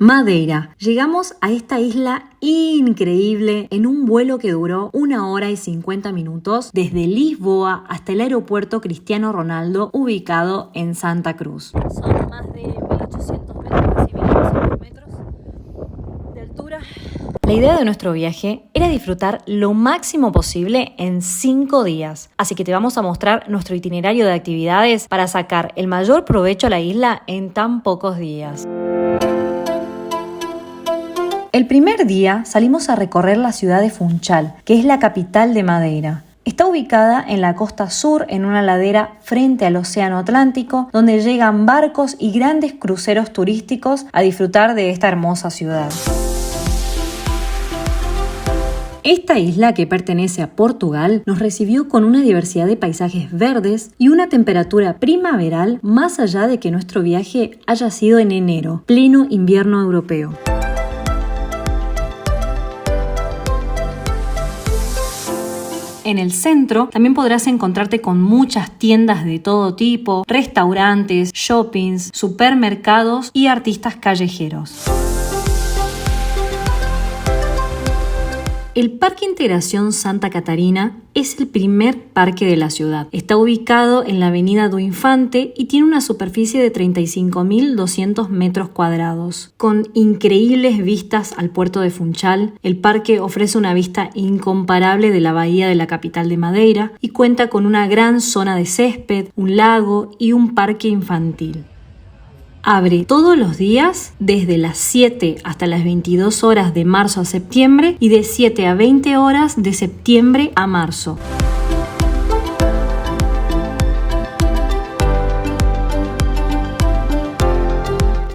Madeira. Llegamos a esta isla increíble en un vuelo que duró 1 hora y 50 minutos desde Lisboa hasta el aeropuerto Cristiano Ronaldo ubicado en Santa Cruz. Son más de 1800 metros, casi 1900 metros de altura. La idea de nuestro viaje era disfrutar lo máximo posible en 5 días, así que te vamos a mostrar nuestro itinerario de actividades para sacar el mayor provecho a la isla en tan pocos días. El primer día salimos a recorrer la ciudad de Funchal, que es la capital de Madeira. Está ubicada en la costa sur, en una ladera frente al Océano Atlántico, donde llegan barcos y grandes cruceros turísticos a disfrutar de esta hermosa ciudad. Esta isla, que pertenece a Portugal, nos recibió con una diversidad de paisajes verdes y una temperatura primaveral, más allá de que nuestro viaje haya sido en enero, pleno invierno europeo. En el centro también podrás encontrarte con muchas tiendas de todo tipo, restaurantes, shoppings, supermercados y artistas callejeros. El Parque Integración Santa Catarina es el primer parque de la ciudad. Está ubicado en la avenida do Infante y tiene una superficie de 35.200 metros cuadrados. Con increíbles vistas al puerto de Funchal, el parque ofrece una vista incomparable de la bahía de la capital de Madeira y cuenta con una gran zona de césped, un lago y un parque infantil. Abre todos los días desde las 7 hasta las 22 horas de marzo a septiembre y de 7 a 20 horas de septiembre a marzo.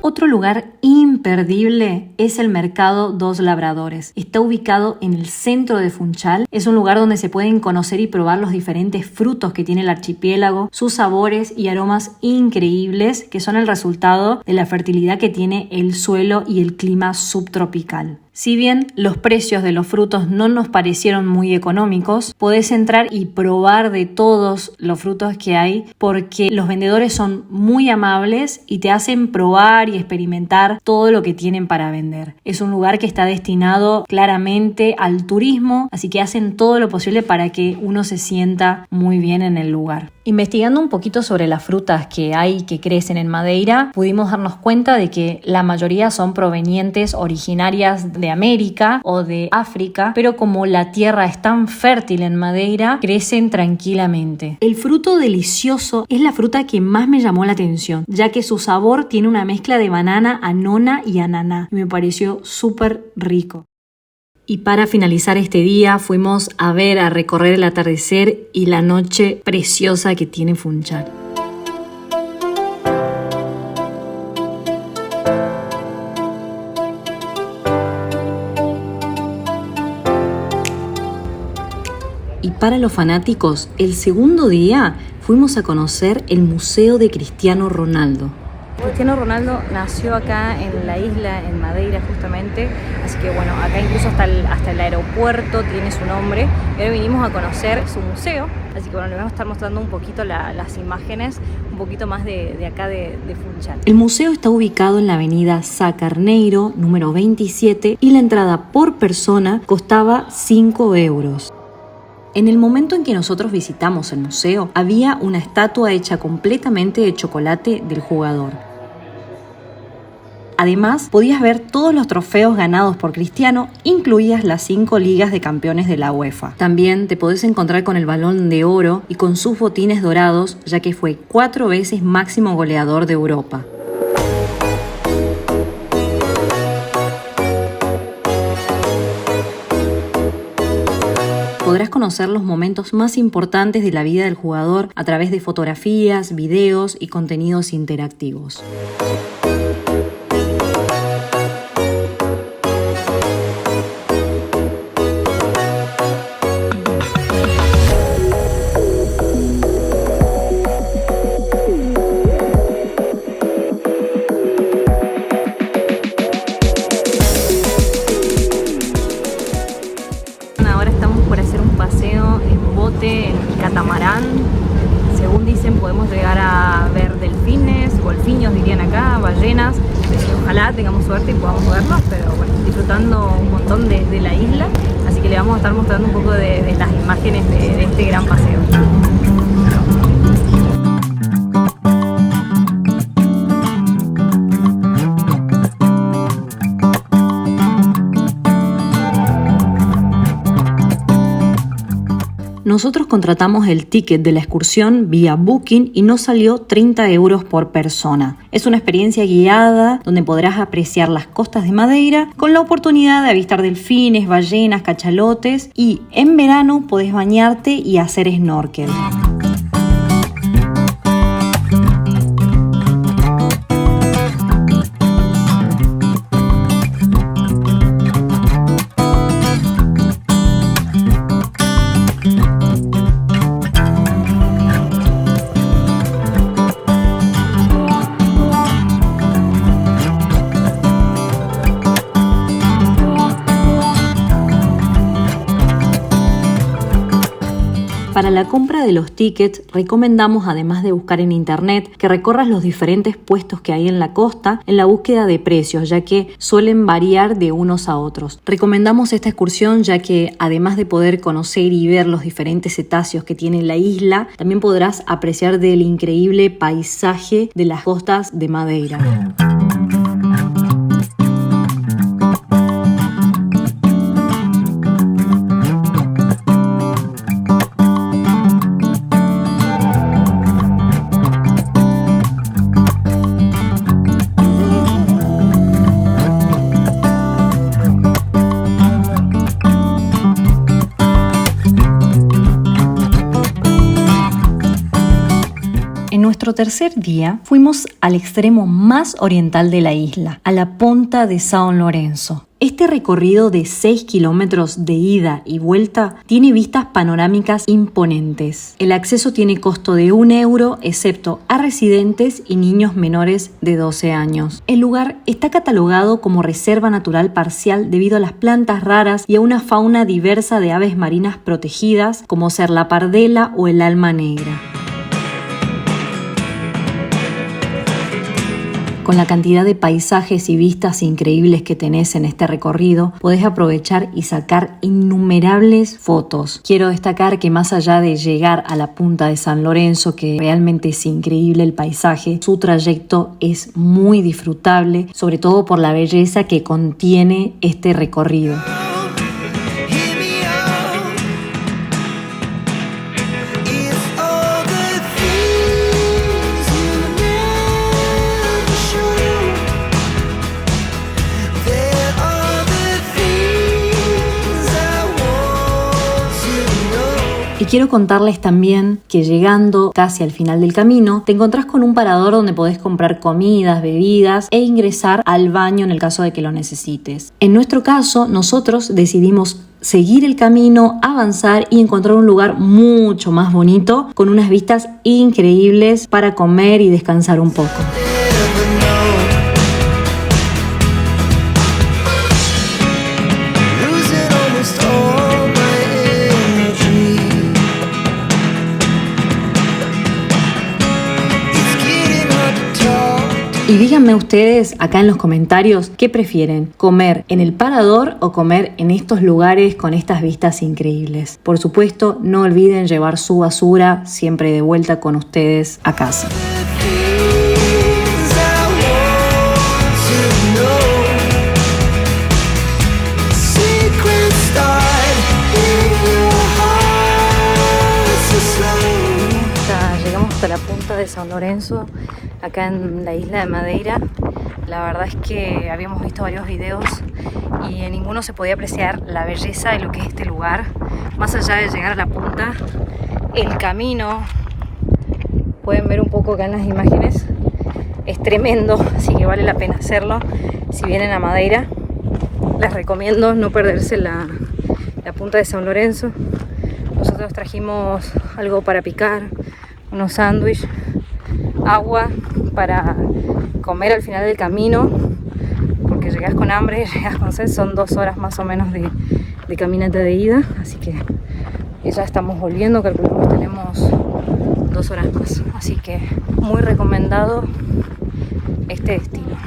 Otro lugar imperdible es el Mercado dos Labradores. Está ubicado en el centro de Funchal. Es un lugar donde se pueden conocer y probar los diferentes frutos que tiene el archipiélago, sus sabores y aromas increíbles que son el resultado de la fertilidad que tiene el suelo y el clima subtropical. Si bien los precios de los frutos no nos parecieron muy económicos, podés entrar y probar de todos los frutos que hay porque los vendedores son muy amables y te hacen probar y experimentar todo lo que tienen para vender. Es un lugar que está destinado claramente al turismo, así que hacen todo lo posible para que uno se sienta muy bien en el lugar. Investigando un poquito sobre las frutas que hay que crecen en Madeira, pudimos darnos cuenta de que la mayoría son provenientes originarias de América o de África, pero como la tierra es tan fértil en Madeira, crecen tranquilamente. El fruto delicioso es la fruta que más me llamó la atención, ya que su sabor tiene una mezcla de banana, anona y ananá. Me pareció súper rico. Y para finalizar este día fuimos a recorrer el atardecer y la noche preciosa que tiene Funchal. Y para los fanáticos, el segundo día fuimos a conocer el Museo de Cristiano Ronaldo. Cristiano Ronaldo nació acá en la isla, en Madeira justamente, así que bueno, acá incluso hasta el aeropuerto tiene su nombre. Y ahora vinimos a conocer su museo, así que bueno, les vamos a estar mostrando un poquito las imágenes, un poquito más de acá de Funchal. El museo está ubicado en la avenida Sá Carneiro, número 27, y la entrada por persona costaba 5 euros. En el momento en que nosotros visitamos el museo, había una estatua hecha completamente de chocolate del jugador. Además, podías ver todos los trofeos ganados por Cristiano, incluidas las 5 ligas de campeones de la UEFA. También te podés encontrar con el Balón de Oro y con sus botines dorados, ya que fue 4 veces máximo goleador de Europa. Podrás conocer los momentos más importantes de la vida del jugador a través de fotografías, videos y contenidos interactivos. En catamarán, según dicen podemos llegar a ver delfines, golfiños dirían acá, ojalá tengamos suerte y podamos verlos, pero bueno, disfrutando un montón de la isla, así que le vamos a estar mostrando un poco de las imágenes de este gran paseo. Nosotros contratamos el ticket de la excursión vía Booking y nos salió 30 € por persona. Es una experiencia guiada donde podrás apreciar las costas de Madeira con la oportunidad de avistar delfines, ballenas, cachalotes y en verano podés bañarte y hacer snorkel. Para la compra de los tickets recomendamos, además de buscar en internet, que recorras los diferentes puestos que hay en la costa en la búsqueda de precios, ya que suelen variar de unos a otros. Recomendamos esta excursión ya que además de poder conocer y ver los diferentes cetáceos que tiene la isla, también podrás apreciar del increíble paisaje de las costas de Madeira. En nuestro tercer día fuimos al extremo más oriental de la isla, a la punta de São Lourenço. Este recorrido de 6 kilómetros de ida y vuelta tiene vistas panorámicas imponentes. El acceso tiene costo de 1 € excepto a residentes y niños menores de 12 años. El lugar está catalogado como reserva natural parcial debido a las plantas raras y a una fauna diversa de aves marinas protegidas como ser la pardela o el alma negra. Con la cantidad de paisajes y vistas increíbles que tenés en este recorrido, podés aprovechar y sacar innumerables fotos. Quiero destacar que más allá de llegar a la punta de San Lorenzo, que realmente es increíble el paisaje, su trayecto es muy disfrutable, sobre todo por la belleza que contiene este recorrido. Y quiero contarles también que llegando casi al final del camino, te encontrás con un parador donde podés comprar comidas, bebidas e ingresar al baño en el caso de que lo necesites. En nuestro caso, nosotros decidimos seguir el camino, avanzar y encontrar un lugar mucho más bonito, con unas vistas increíbles para comer y descansar un poco. Y díganme ustedes acá en los comentarios qué prefieren, comer en el parador o comer en estos lugares con estas vistas increíbles. Por supuesto, no olviden llevar su basura siempre de vuelta con ustedes a casa. Llegamos hasta la punta de São Lourenço, acá en la isla de Madeira. La verdad es que habíamos visto varios videos y en ninguno se podía apreciar la belleza de lo que es este lugar. Más allá de llegar a la punta, el camino, pueden ver un poco acá en las imágenes, es tremendo, así que vale la pena hacerlo. Si vienen a Madeira, les recomiendo no perderse la punta de São Lourenço. Nosotros trajimos algo para picar, unos sándwiches, agua para comer al final del camino, porque llegas con hambre, llegas con sed. Son 2 horas más o menos de caminata de ida, así que ya estamos volviendo, calculamos que tenemos 2 horas más, así que muy recomendado este destino.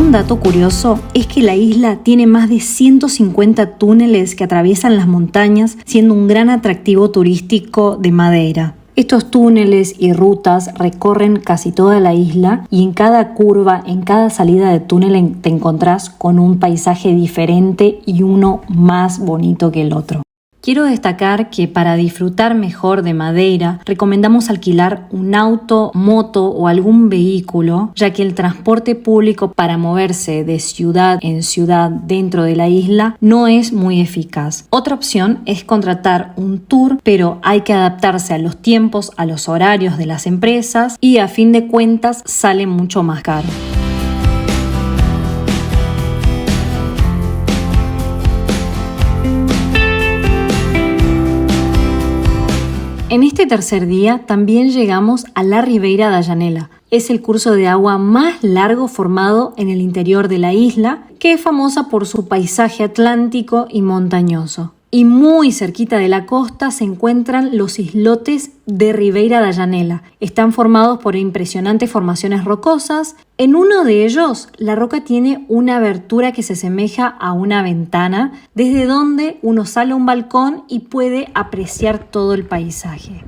Un dato curioso es que la isla tiene más de 150 túneles que atraviesan las montañas, siendo un gran atractivo turístico de Madeira. Estos túneles y rutas recorren casi toda la isla y en cada curva, en cada salida de túnel te encontrás con un paisaje diferente y uno más bonito que el otro. Quiero destacar que para disfrutar mejor de Madeira recomendamos alquilar un auto, moto o algún vehículo, ya que el transporte público para moverse de ciudad en ciudad dentro de la isla no es muy eficaz. Otra opción es contratar un tour, pero hay que adaptarse a los tiempos, a los horarios de las empresas y a fin de cuentas sale mucho más caro. En este tercer día también llegamos a la Ribeira da Janela. Es el curso de agua más largo formado en el interior de la isla, que es famosa por su paisaje atlántico y montañoso. Y muy cerquita de la costa se encuentran los islotes de Ribeira da Janela. Están formados por impresionantes formaciones rocosas. En uno de ellos, la roca tiene una abertura que se asemeja a una ventana, desde donde uno sale a un balcón y puede apreciar todo el paisaje.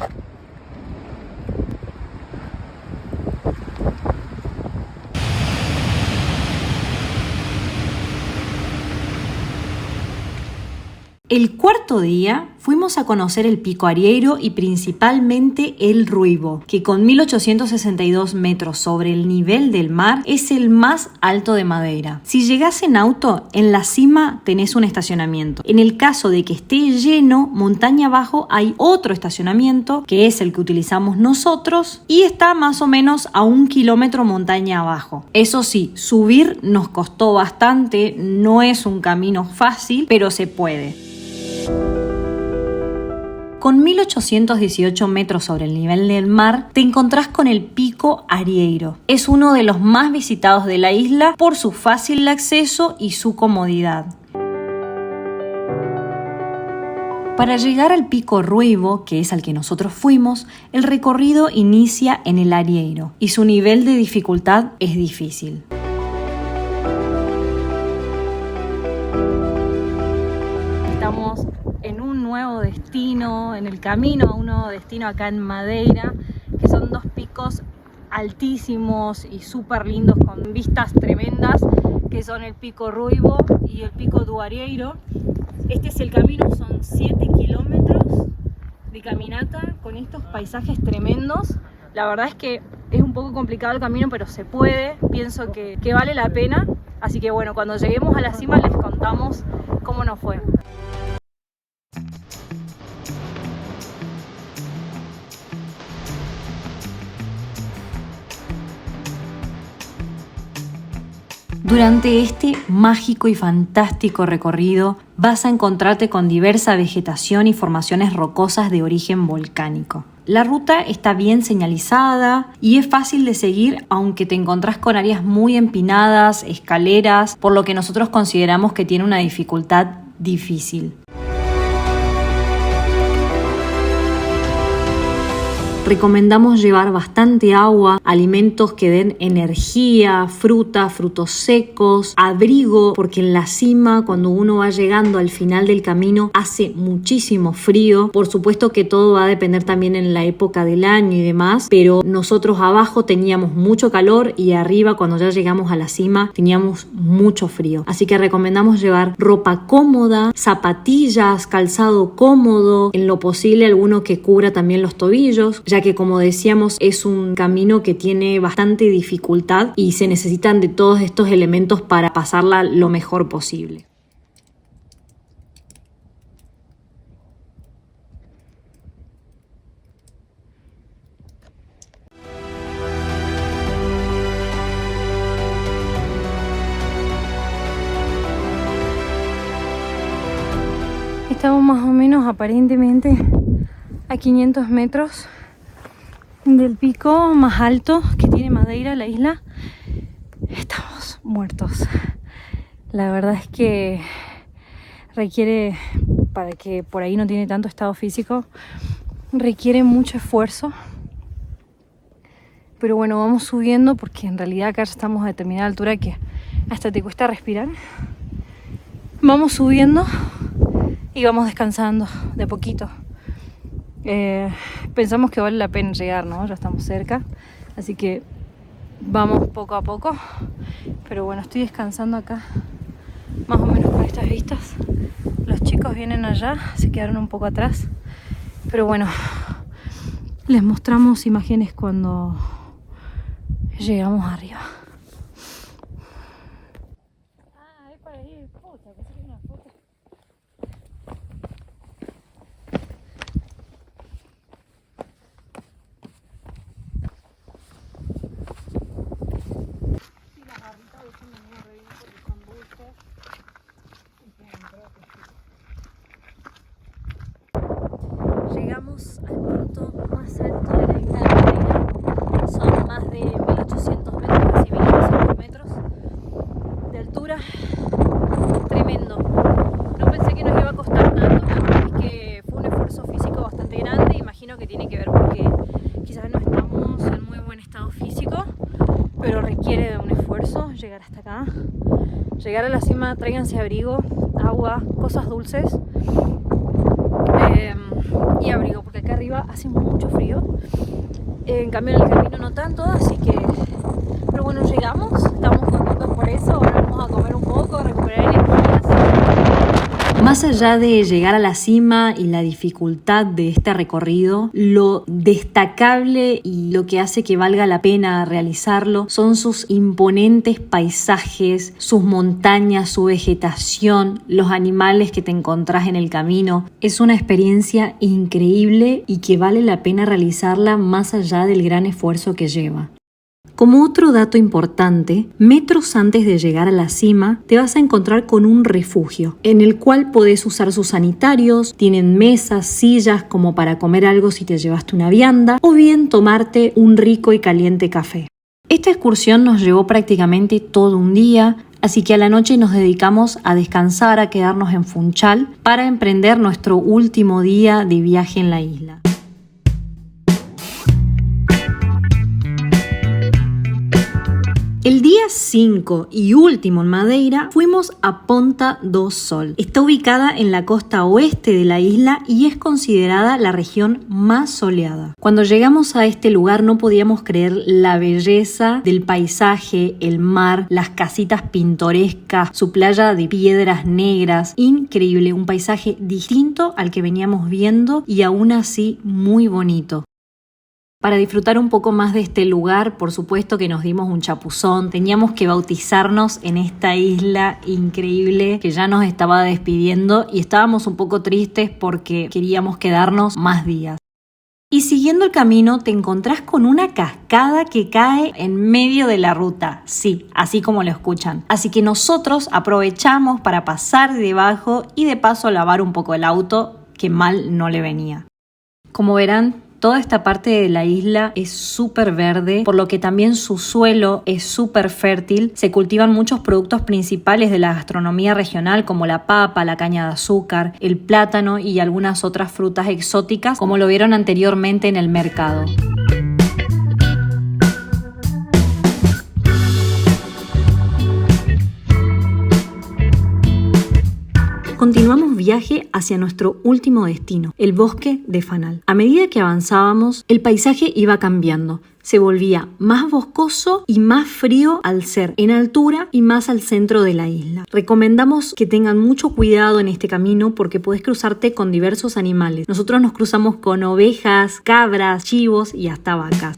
El cuarto día fuimos a conocer el Pico Arieiro y principalmente el Ruivo, que con 1862 metros sobre el nivel del mar es el más alto de Madeira. Si llegás en auto, en la cima tenés un estacionamiento. En el caso de que esté lleno, montaña abajo hay otro estacionamiento, que es el que utilizamos nosotros, y está más o menos a 1 kilómetro montaña abajo. Eso sí, subir nos costó bastante, no es un camino fácil, pero se puede. Con 1818 metros sobre el nivel del mar, te encontrás con el Pico Arieiro. Es uno de los más visitados de la isla por su fácil acceso y su comodidad. Para llegar al Pico Ruivo, que es al que nosotros fuimos, el recorrido inicia en el Arieiro y su nivel de dificultad es difícil. Estamos en un nuevo destino, en el camino a un nuevo destino acá en Madeira, que son 2 picos altísimos y súper lindos con vistas tremendas, que son el Pico Ruivo y el Pico do Arieiro. Este es el camino, son 7 kilómetros de caminata con estos paisajes tremendos. La verdad es que es un poco complicado el camino, pero se puede, pienso que vale la pena. Así que bueno, cuando lleguemos a la cima les contamos cómo nos fue. Durante este mágico y fantástico recorrido vas a encontrarte con diversa vegetación y formaciones rocosas de origen volcánico. La ruta está bien señalizada y es fácil de seguir, aunque te encontrás con áreas muy empinadas, escaleras, por lo que nosotros consideramos que tiene una dificultad difícil. Recomendamos llevar bastante agua, alimentos que den energía, frutos secos, abrigo, porque en la cima, cuando uno va llegando al final del camino, hace muchísimo frío. Por supuesto que todo va a depender también en la época del año y demás, pero nosotros abajo teníamos mucho calor y arriba, cuando ya llegamos a la cima, teníamos mucho frío. Así que recomendamos llevar ropa cómoda, zapatillas, calzado cómodo, en lo posible alguno que cubra también los tobillos, ya que, como decíamos, es un camino que tiene bastante dificultad y se necesitan de todos estos elementos para pasarla lo mejor posible. Estamos más o menos aparentemente a 500 metros del pico más alto que tiene Madeira, la isla. Estamos muertos. La verdad es que requiere, para que por ahí no tiene tanto estado físico, requiere mucho esfuerzo. Pero bueno, vamos subiendo porque en realidad acá ya estamos a determinada altura que hasta te cuesta respirar. Vamos subiendo y vamos descansando de a poquito. Pensamos que vale la pena llegar, ¿no? Ya estamos cerca, así que vamos poco a poco. Pero bueno, estoy descansando acá, más o menos con estas vistas. Los chicos vienen allá, se quedaron un poco atrás. Pero bueno, les mostramos imágenes cuando llegamos arriba. Ah, es para ir, puta, que se una foto. Y las barritas de me van a reír porque son dulces y tienen proteína. Llegamos al punto más alto de la isla de Madeira. Son más de 1800 metros, casi 1500 metros de altura. Tremendo. No pensé que nos iba a costar tanto. La verdad es que fue un esfuerzo físico bastante grande. Imagino que tiene que ver porque quizás no estamos en muy buen estado físico, pero requiere de un esfuerzo llegar hasta acá. Llegar a la cima, tráiganse abrigo, agua, cosas dulces. Y abrigo, porque acá arriba hace mucho frío. En cambio en el camino no tanto, así que... Pero bueno, llegamos, estamos contentos por eso. Ahora vamos a comer un poco, a recuperar energías. Más allá de llegar a la cima y la dificultad de este recorrido, lo destacable y lo que hace que valga la pena realizarlo son sus imponentes paisajes, sus montañas, su vegetación, los animales que te encontrás en el camino. Es una experiencia increíble y que vale la pena realizarla más allá del gran esfuerzo que lleva. Como otro dato importante, metros antes de llegar a la cima te vas a encontrar con un refugio en el cual podés usar sus sanitarios, tienen mesas, sillas como para comer algo si te llevaste una vianda o bien tomarte un rico y caliente café. Esta excursión nos llevó prácticamente todo un día, así que a la noche nos dedicamos a descansar, a quedarnos en Funchal para emprender nuestro último día de viaje en la isla. El día 5 y último en Madeira fuimos a Ponta do Sol. Está ubicada en la costa oeste de la isla y es considerada la región más soleada. Cuando llegamos a este lugar no podíamos creer la belleza del paisaje, el mar, las casitas pintorescas, su playa de piedras negras. Increíble, un paisaje distinto al que veníamos viendo y aún así muy bonito. Para disfrutar un poco más de este lugar, por supuesto que nos dimos un chapuzón, teníamos que bautizarnos en esta isla increíble que ya nos estaba despidiendo y estábamos un poco tristes porque queríamos quedarnos más días. Y siguiendo el camino te encontrás con una cascada que cae en medio de la ruta, sí, así como lo escuchan. Así que nosotros aprovechamos para pasar debajo y de paso lavar un poco el auto, que mal no le venía. Como verán, toda esta parte de la isla es súper verde, por lo que también su suelo es súper fértil. Se cultivan muchos productos principales de la gastronomía regional como la papa, la caña de azúcar, el plátano y algunas otras frutas exóticas, como lo vieron anteriormente en el mercado. Continuamos viaje hacia nuestro último destino, el bosque de Fanal. A medida que avanzábamos, el paisaje iba cambiando. Se volvía más boscoso y más frío al ser en altura y más al centro de la isla. Recomendamos que tengan mucho cuidado en este camino porque puedes cruzarte con diversos animales. Nosotros nos cruzamos con ovejas, cabras, chivos y hasta vacas.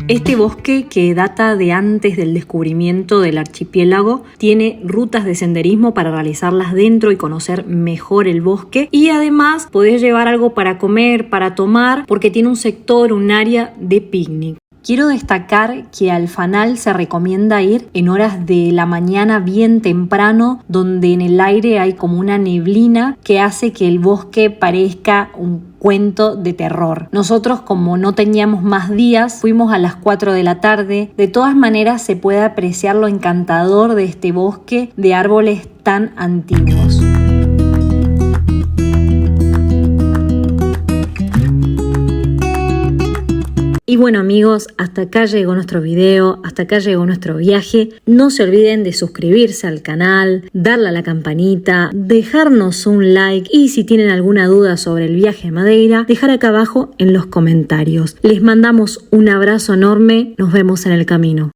Este bosque, que data de antes del descubrimiento del archipiélago, tiene rutas de senderismo para realizarlas dentro y conocer mejor el bosque, y además podés llevar algo para comer, para tomar, porque tiene un sector, un área de picnic. Quiero destacar que al Fanal se recomienda ir en horas de la mañana bien temprano, donde en el aire hay como una neblina que hace que el bosque parezca un cuento de terror. Nosotros, como no teníamos más días, fuimos a las 4 de la tarde. De todas maneras se puede apreciar lo encantador de este bosque de árboles tan antiguos. Y bueno amigos, hasta acá llegó nuestro video, hasta acá llegó nuestro viaje. No se olviden de suscribirse al canal, darle a la campanita, dejarnos un like y si tienen alguna duda sobre el viaje a Madeira, dejar acá abajo en los comentarios. Les mandamos un abrazo enorme, nos vemos en el camino.